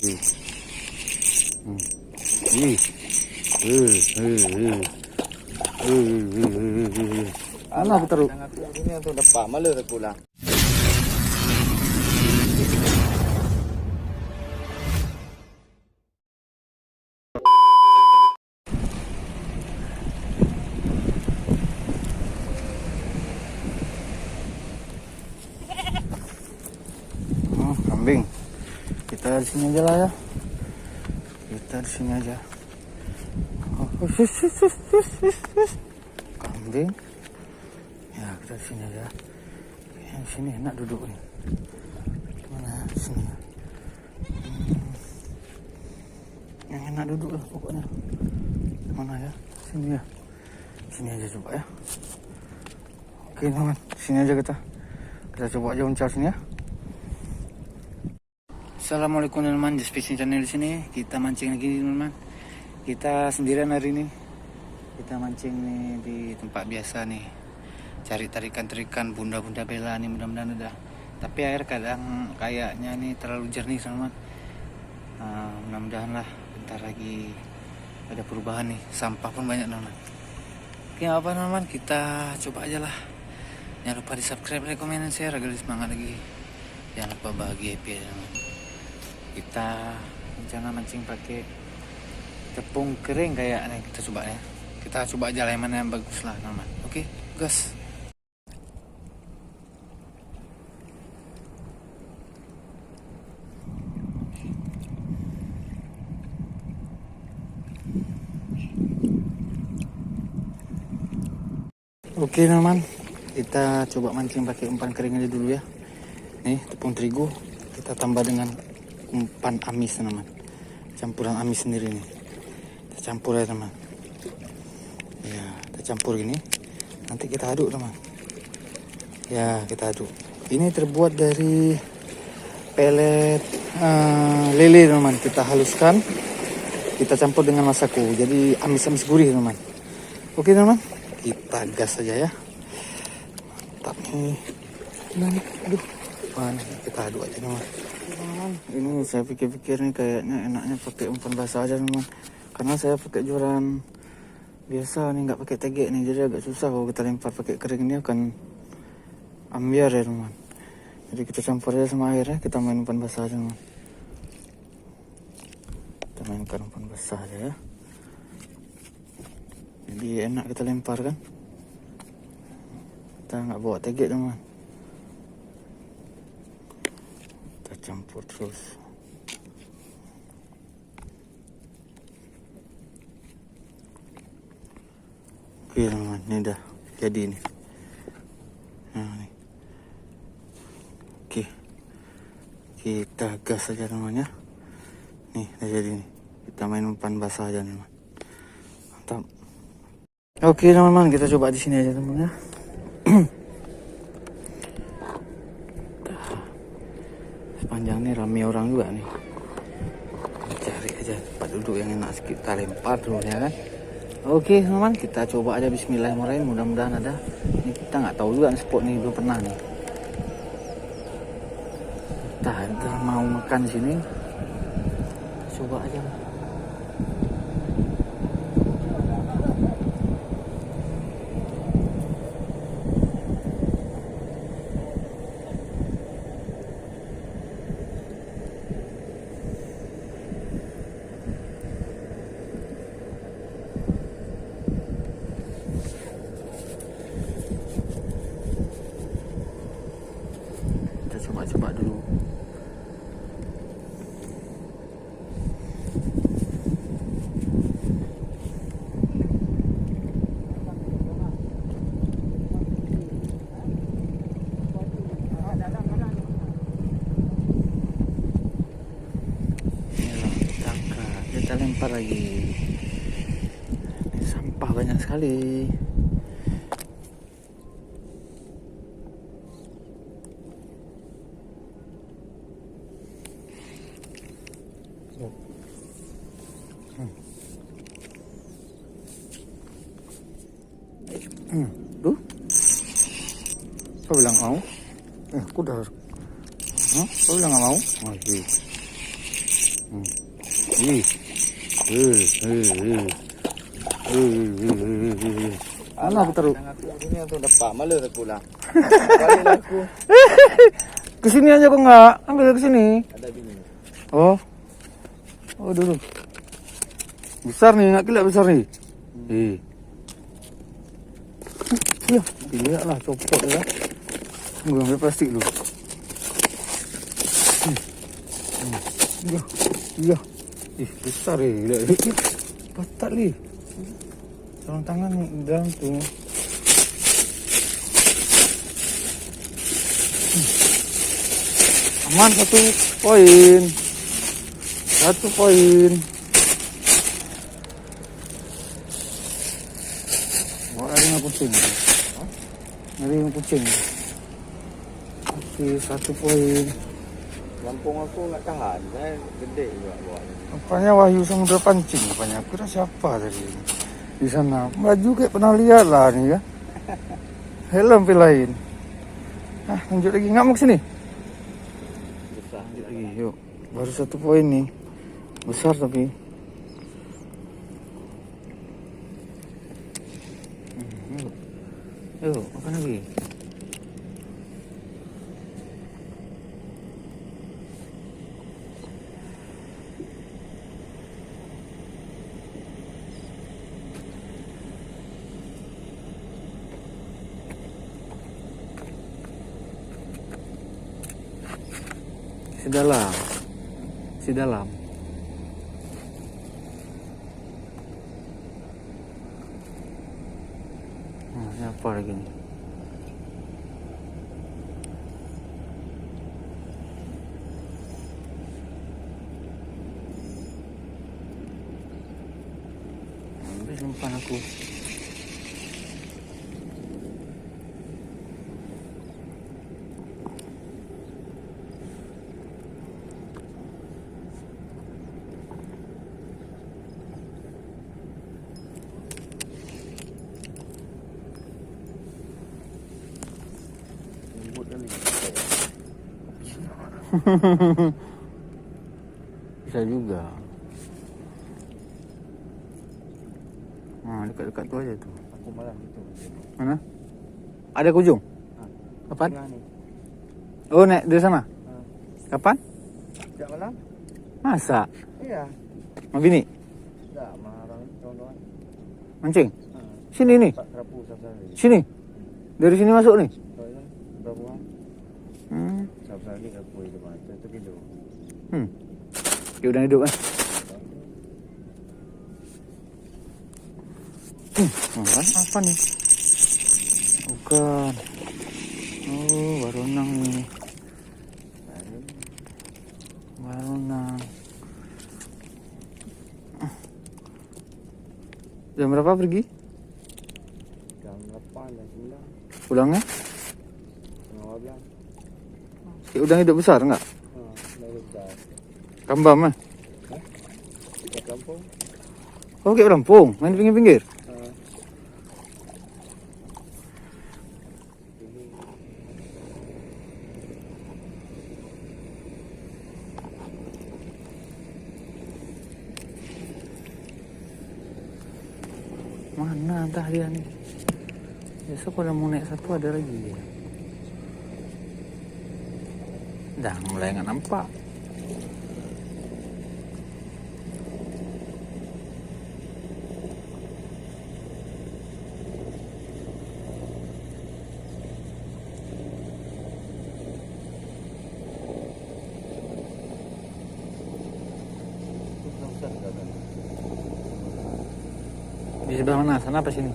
Ano ako taro? Ini untuk depan malu pulang. Kambing. Kita di sini aja lah ya. Kita di sini aja. Kambing. Ya, kita di sini aja. Yang sini enak duduk nih. Mana sini? Yang enak duduk lah pokoknya. Mana ya? Sini ya. Sini aja coba ya. Oke teman, sini aja kita. Kita coba aja uncar sini ya. Assalamualaikum teman-teman, di Fishing Channel di sini kita mancing lagi teman-teman. Kita sendirian hari ini. Kita mancing nih di tempat biasa nih. Cari tarikan-tarikan bunda-bunda bela nih, mudah-mudahan ada. Tapi air kadang kayaknya nih terlalu jernih teman-teman. Mudah-mudahan lah bentar lagi ada perubahan nih. Sampah pun banyak teman-teman. Oke apa teman-teman, kita coba aja lah. Jangan lupa di subscribe, like, komen, dan share agar semangat lagi. Jangan lupa bahagia happy ya teman. Kita rencana mancing pakai tepung kering kayaknya. Kita coba ya. Kita coba aja lah yang mana yang bagus lah teman. Oke, gas. Oke teman, kita coba mancing pakai umpan kering aja dulu ya. Nih tepung terigu kita tambah dengan umpan amis teman, campuran amis sendiri nih. Kita campur ya teman. Ya, kita campur gini. Nanti kita aduk teman. Ya, kita aduk. Ini terbuat dari pelet lele teman. Kita haluskan, kita campur dengan masaku. Jadi amis-amis gurih teman. Oke teman, kita gas saja ya. Mantap nih. Nah, aduh. Mana kita aduk aja teman. Ini saya pikir-pikir nih kayaknya enaknya pakai umpan basah aja teman, karena saya pakai joran biasa nih, nggak pakai tegek nih, jadi agak susah kalau kita lempar pakai kering ini akan ambiar ya teman. Jadi kita campur aja sama airnya, kita main umpan basah aja teman. Kita mainkan umpan basah aja ya, jadi enak kita lempar kan, kita nggak bawa tegek teman. Campur terus. Oke teman, ini udah jadi nih. Nah, nih. Oke, kita gas aja teman ya. Nih udah jadi nih. Kita main umpan basah aja nih teman. Mantap. Oke teman-teman, kita coba di sini aja teman ya. Sepanjang nih rame orang juga nih. Cari aja tempat duduk yang enak, kita lempar dulu ya kan. Oke teman, kita coba aja bismillahirrahmanirrahim, mudah-mudahan ada. Ini kita nggak tahu juga nih spot nih, belum pernah nih. Kita mau makan di sini. Coba aja. Coba dulu. Kita lempar lagi. Sampah banyak sekali. Tuh, kau bilang mau? Aku udah. Kau bilang nggak mau? Oh, iya. Ih. Mana aku taruh? Ini yang tu dapat malu aku lah. Balik aku. Kesini aja kok nggak? Ambil ke sini. Ada bini. Oh. Oh dulu. Besar nih, nggak kira besar nih. Ya, iya lah copot ya. Gue ambil plastik dulu. Iya, iya. Ih, besar ya. Patah nih. Sarung tangan dalam tuh. Aman 1 poin. 1 poin. Wah, ada kucing. Ada kucing. Oke, 1 poin. Lampung aku nggak tahan. Saya gede juga bawanya. Apanya Wahyu Samudra Pancing? Apanya? Kira siapa tadi di sana? Baju kayak pernah lihat lah nih ya. Helm lain. Ah, lanjut lagi. Nggak mau kesini? Besar. Lanjut lagi, yuk. Baru 1 poin nih. Besar tapi. Yuk. Yuk, apa lagi? Si dalam. Ini apa lagi nih? Habis umpan aku. Bisa juga. Nah, dekat-dekat tu aja tuh. Aku malah gitu. Mana? Ada ke ujung? Kapan? Tengah ni. Oh, naik dari sana? Kapan? Sejak malam? Masa? Iya. Mau bini? Tak, marah kawan-kawan. Mancing? Sini nih? Pak kerapu sasar ni. Sini? Dari sini masuk nih? Kau kan? Berapa orang? Sasar ni kerapu di depan. Itu kilo. Dia udah hidup kan? Apa nih? Bukan. Oh, baronang nih. Baronang. Jam berapa pergi? Jam 8 dan 9. Pulangnya? Tengah 12. Kayak udang hidup besar enggak? Dah besar. Kambam eh? Kita kampung. Oh, kayak Lampung. Main di pinggir-pinggir. Mana entah dia nih. Besok kalau mau naik satu ada lagi. Dah mulai nggak nampak. Di sebelah mana? Sana apa sini?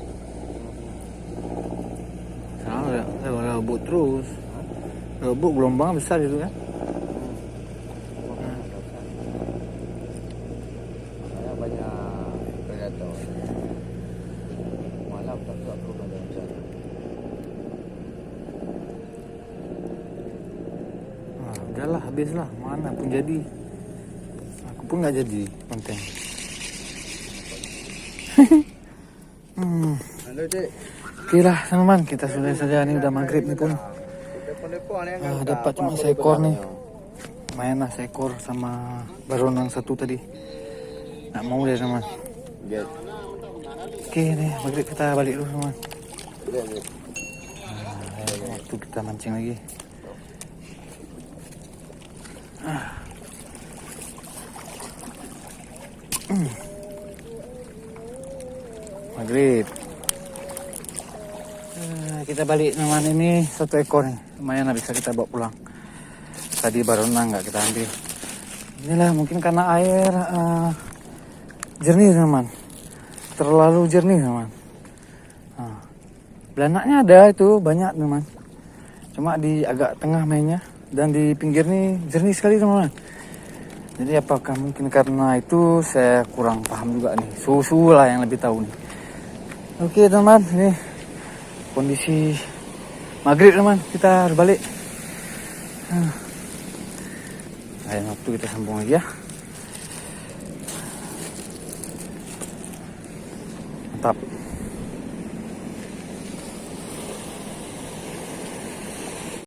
Sana ada lebut terus. Lebut gelombang besar itu kan? Saya banyak predator. Malam tak tahu aku pada macam. Udahlah, habislah. Mana pun jadi. Aku pun nggak jadi konten. Halo, Cik. Oke lah teman-teman, kita sudah saja nih udah maghrib nih pun. Dapat cuma seekor nih. Lumayan lah seekor sama baronang satu tadi. Nggak mau deh teman. Lihat. Oke nih, maghrib kita balik dulu teman. Lihat, lihat. Waktu kita mancing lagi. Maghrib. Kita balik teman, ini 1 ekor nih. Lumayan lah, bisa kita bawa pulang. Tadi baru nggak kita ambil. Inilah mungkin karena air jernih teman. Terlalu jernih teman. Belanaknya ada itu banyak teman. Cuma di agak tengah mainnya. Dan di pinggir nih jernih sekali teman. Jadi apakah mungkin karena itu saya kurang paham juga nih. Susu lah yang lebih tahu nih. Oke teman, ini kondisi maghrib teman, kita harus balik. Lain waktu kita sambung lagi ya. Mantap.